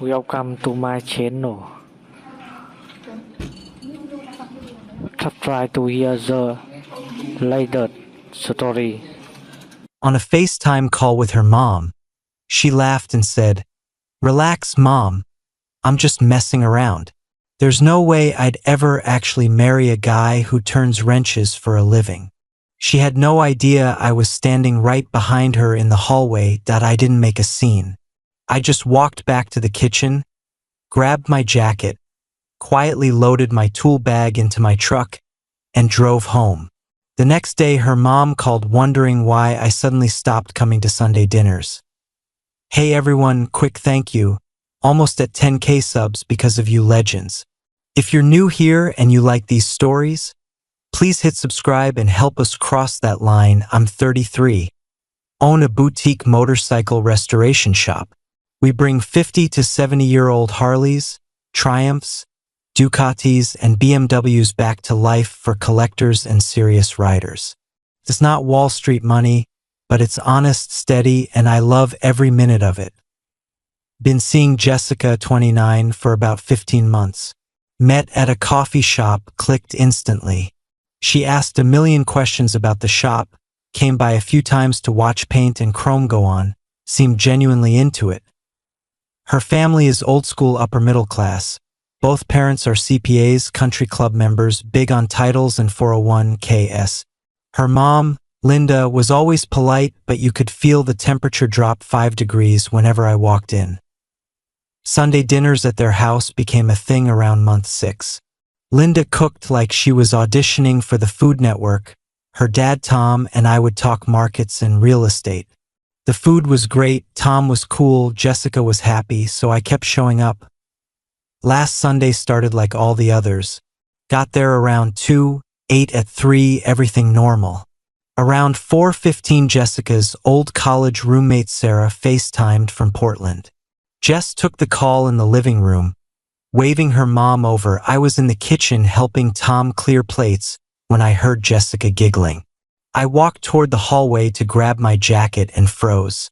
Welcome to my channel. Try to hear the latest story. On a FaceTime call with her mom, she laughed and said, "Relax, Mom. I'm just messing around. There's no way I'd ever actually marry a guy who turns wrenches for a living." She had no idea I was standing right behind her in the hallway, that I didn't make a scene. I just walked back to the kitchen, grabbed my jacket, quietly loaded my tool bag into my truck, and drove home. The next day, her mom called wondering why I suddenly stopped coming to Sunday dinners. "Hey everyone, quick thank you. Almost at 10K subs because of you legends. If you're new here and you like these stories, please hit subscribe and help us cross that line. I'm 33. Own a boutique motorcycle restoration shop. We bring 50 to 70-year-old Harleys, Triumphs, Ducatis, and BMWs back to life for collectors and serious riders. It's not Wall Street money, but it's honest, steady, and I love every minute of it." Been seeing Jessica, 29, for about 15 months. Met at a coffee shop, clicked instantly. She asked a million questions about the shop, came by a few times to watch paint and chrome go on, seemed genuinely into it. Her family is old school upper middle class. Both parents are CPAs, country club members, big on titles and 401ks. Her mom, Linda, was always polite, but you could feel the temperature drop 5 degrees whenever I walked in. Sunday dinners at their house became a thing around month 6. Linda cooked like she was auditioning for the Food Network. Her dad, Tom, and I would talk markets and real estate. The food was great, Tom was cool, Jessica was happy, so I kept showing up. Last Sunday started like all the others. Got there around 2, ate at 3, everything normal. Around 4:15, Jessica's old college roommate Sarah FaceTimed from Portland. Jess took the call in the living room, waving her mom over. I was in the kitchen helping Tom clear plates when I heard Jessica giggling. I walked toward the hallway to grab my jacket and froze.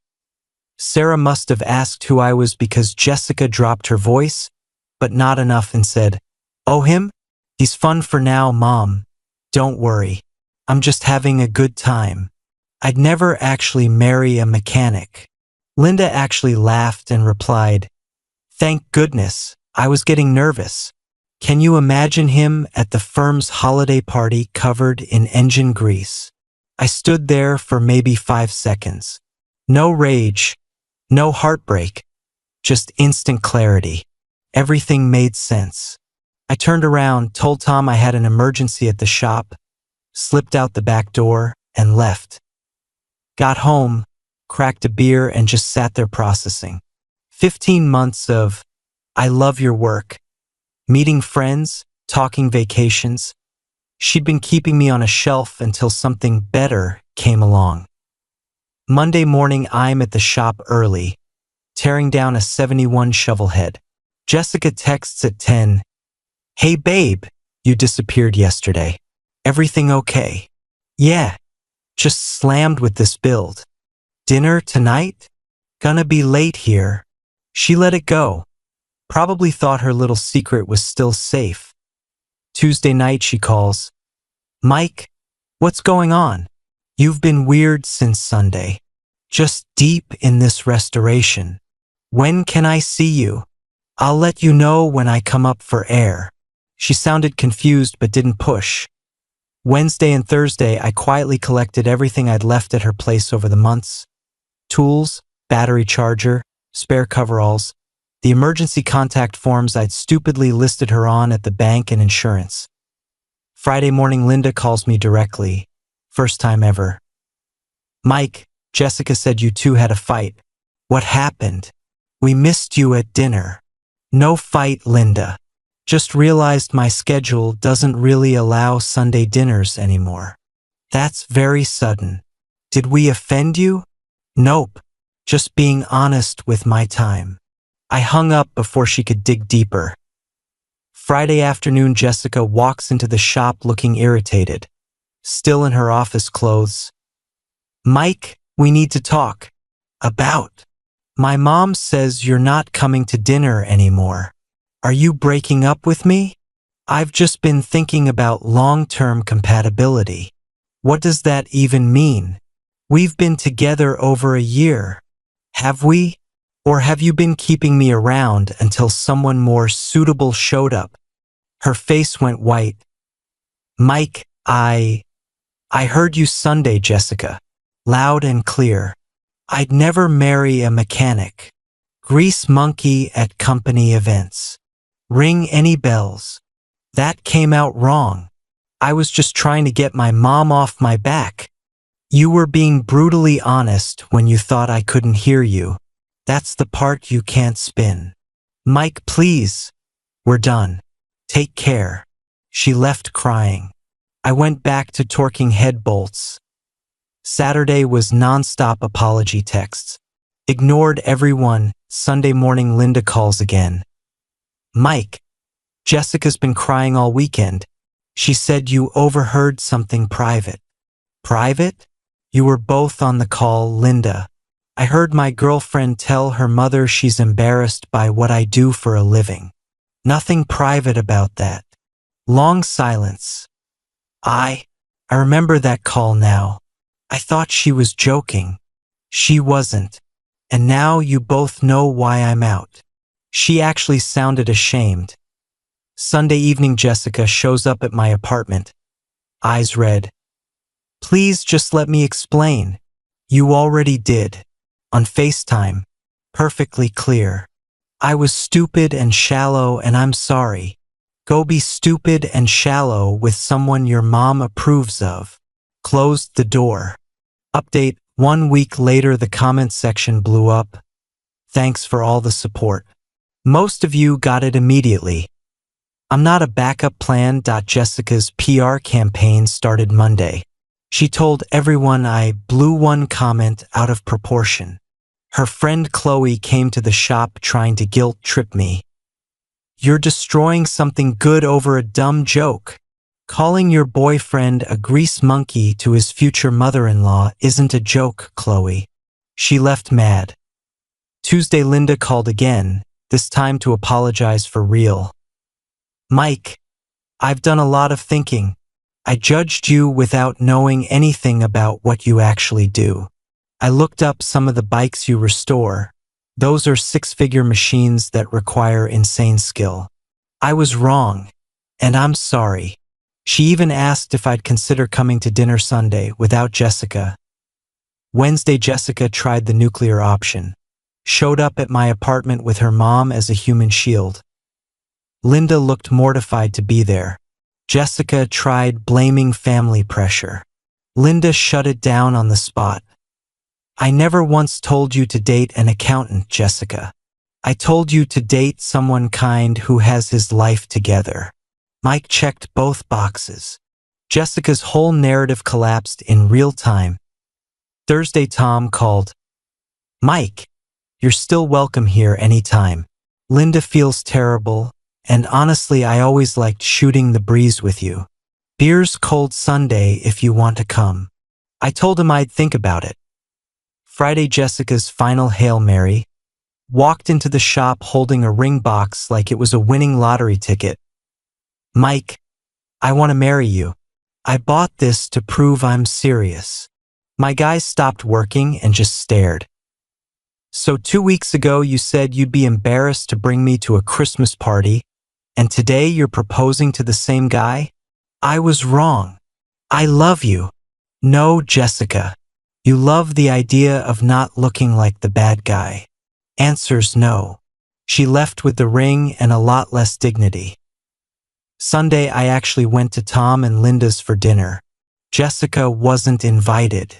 Sarah must have asked who I was because Jessica dropped her voice, but not enough, and said, "Oh, him? He's fun for now, Mom. Don't worry. I'm just having a good time. I'd never actually marry a mechanic." Linda actually laughed and replied, "Thank goodness. I was getting nervous. Can you imagine him at the firm's holiday party covered in engine grease?" I stood there for maybe 5 seconds. No rage, no heartbreak, just instant clarity. Everything made sense. I turned around, told Tom I had an emergency at the shop, slipped out the back door, and left. Got home, cracked a beer, and just sat there processing. 15 months of, I love your work, meeting friends, talking vacations. She'd been keeping me on a shelf until something better came along. Monday morning, I'm at the shop early, tearing down a 71 shovelhead. Jessica texts at 10, "Hey babe, you disappeared yesterday. Everything okay?" "Yeah, just slammed with this build. Dinner tonight? Gonna be late here." She let it go. Probably thought her little secret was still safe. Tuesday night she calls, "Mike, what's going on? You've been weird since Sunday. Just deep in this restoration. When can I see you? I'll let you know when I come up for air." She sounded confused but didn't push. Wednesday and Thursday, I quietly collected everything I'd left at her place over the months. Tools, battery charger, spare coveralls, the emergency contact forms I'd stupidly listed her on at the bank, and insurance. Friday morning, Linda calls me directly. First time ever. "Mike, Jessica said you two had a fight. What happened? We missed you at dinner." "No fight, Linda. Just realized my schedule doesn't really allow Sunday dinners anymore." "That's very sudden. Did we offend you?" "Nope. Just being honest with my time." I hung up before she could dig deeper. Friday afternoon, Jessica walks into the shop looking irritated, still in her office clothes. "Mike, we need to talk." "About?" My mom says you're not coming to dinner anymore. Are you breaking up with me? I've just been thinking about long-term compatibility. What does that even mean? We've been together over a year. Have we? Or have you been keeping me around until someone more suitable showed up? Her face went white. Mike, I heard you Sunday, Jessica. Loud and clear. I'd never marry a mechanic. Grease monkey at company events. Ring any bells? That came out wrong. I was just trying to get my mom off my back. You were being brutally honest when you thought I couldn't hear you. That's the part you can't spin. Mike, please. We're done. Take care. She left crying. I went back to torquing head bolts. Saturday was nonstop apology texts. Ignored everyone. Sunday morning Linda calls again. Mike, Jessica's been crying all weekend. She said you overheard something private. Private? You were both on the call, Linda. I heard my girlfriend tell her mother she's embarrassed by what I do for a living. Nothing private about that. Long silence. I remember that call now. I thought she was joking. She wasn't. And now you both know why I'm out. She actually sounded ashamed. Sunday evening Jessica shows up at my apartment. Eyes red. Please just let me explain. You already did. On FaceTime. Perfectly clear. I was stupid and shallow and I'm sorry. Go be stupid and shallow with someone your mom approves of. Closed the door. Update, 1 week later the comment section blew up. Thanks for all the support. Most of you got it immediately. I'm not a backup plan. Jessica's PR campaign started Monday. She told everyone I blew one comment out of proportion. Her friend Qley came to the shop trying to guilt trip me. You're destroying something good over a dumb joke. Calling your boyfriend a grease monkey to his future mother-in-law isn't a joke, Qley. She left mad. Tuesday Linda called again, this time to apologize for real. Mike, I've done a lot of thinking. I judged you without knowing anything about what you actually do. I looked up some of the bikes you restore. Those are six-figure machines that require insane skill. I was wrong, and I'm sorry. She even asked if I'd consider coming to dinner Sunday without Jessica. Wednesday Jessica tried the nuclear option. Showed up at my apartment with her mom as a human shield. Linda looked mortified to be there. Jessica tried blaming family pressure. Linda shut it down on the spot. I never once told you to date an accountant, Jessica. I told you to date someone kind who has his life together. Mike checked both boxes. Jessica's whole narrative collapsed in real time. Thursday Tom called. Mike, you're still welcome here anytime. Linda feels terrible, and honestly I always liked shooting the breeze with you. Beer's cold Sunday if you want to come. I told him I'd think about it. Friday Jessica's final Hail Mary. Walked into the shop holding a ring box like it was a winning lottery ticket. Mike, I want to marry you. I bought this to prove I'm serious. My guys stopped working and just stared. So 2 weeks ago you said you'd be embarrassed to bring me to a Christmas party, and today you're proposing to the same guy? I was wrong. I love you. No, Jessica. You love the idea of not looking like the bad guy. Answer's no. She left with the ring and a lot less dignity. Sunday I actually went to Tom and Linda's for dinner. Jessica wasn't invited.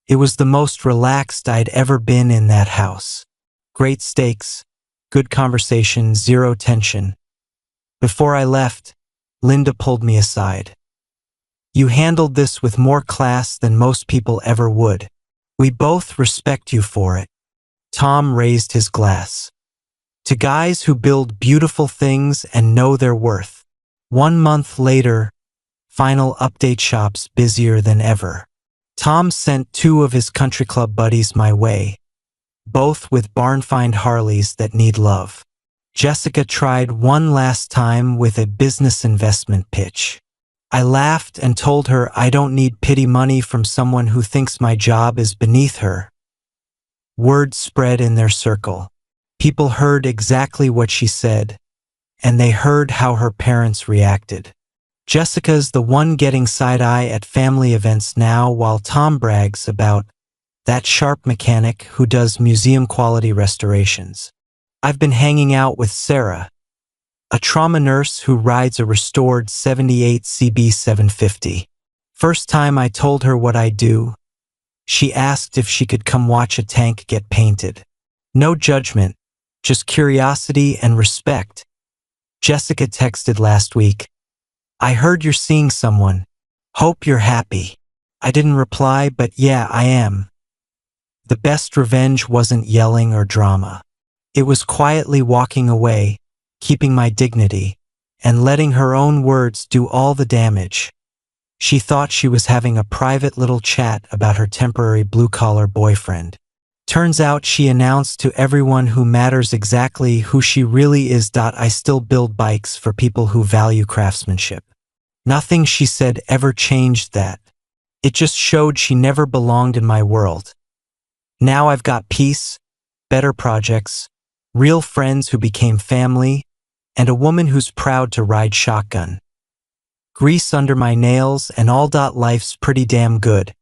It was the most relaxed I'd ever been in that house. Great steaks, good conversation, zero tension. Before I left, Linda pulled me aside. You handled this with more class than most people ever would. We both respect you for it. Tom raised his glass. To guys who build beautiful things and know their worth. 1 month later, final update shops busier than ever. Tom sent 2 of his country club buddies my way. both with barn-find Harleys that need love. Jessica tried one last time with a business investment pitch. I laughed and told her I don't need pity money from someone who thinks my job is beneath her. Word spread in their circle. People heard exactly what she said, and they heard how her parents reacted. Jessica's the one getting side-eye at family events now, while Tom brags about that sharp mechanic who does museum-quality restorations. I've been hanging out with Sarah, a trauma nurse who rides a restored 78 CB 750. First time I told her what I do, she asked if she could come watch a tank get painted. No judgment, just curiosity and respect. Jessica texted last week, "I heard you're seeing someone. Hope you're happy." I didn't reply, but yeah, I am. The best revenge wasn't yelling or drama. It was quietly walking away, keeping my dignity, and letting her own words do all the damage. She thought she was having a private little chat about her temporary blue-collar boyfriend. Turns out she announced to everyone who matters exactly who she really is. I still build bikes for people who value craftsmanship. Nothing she said ever changed that. It just showed she never belonged in my world. Now I've got peace, better projects, real friends who became family, and a woman who's proud to ride shotgun. Grease under my nails and all. Life's pretty damn good.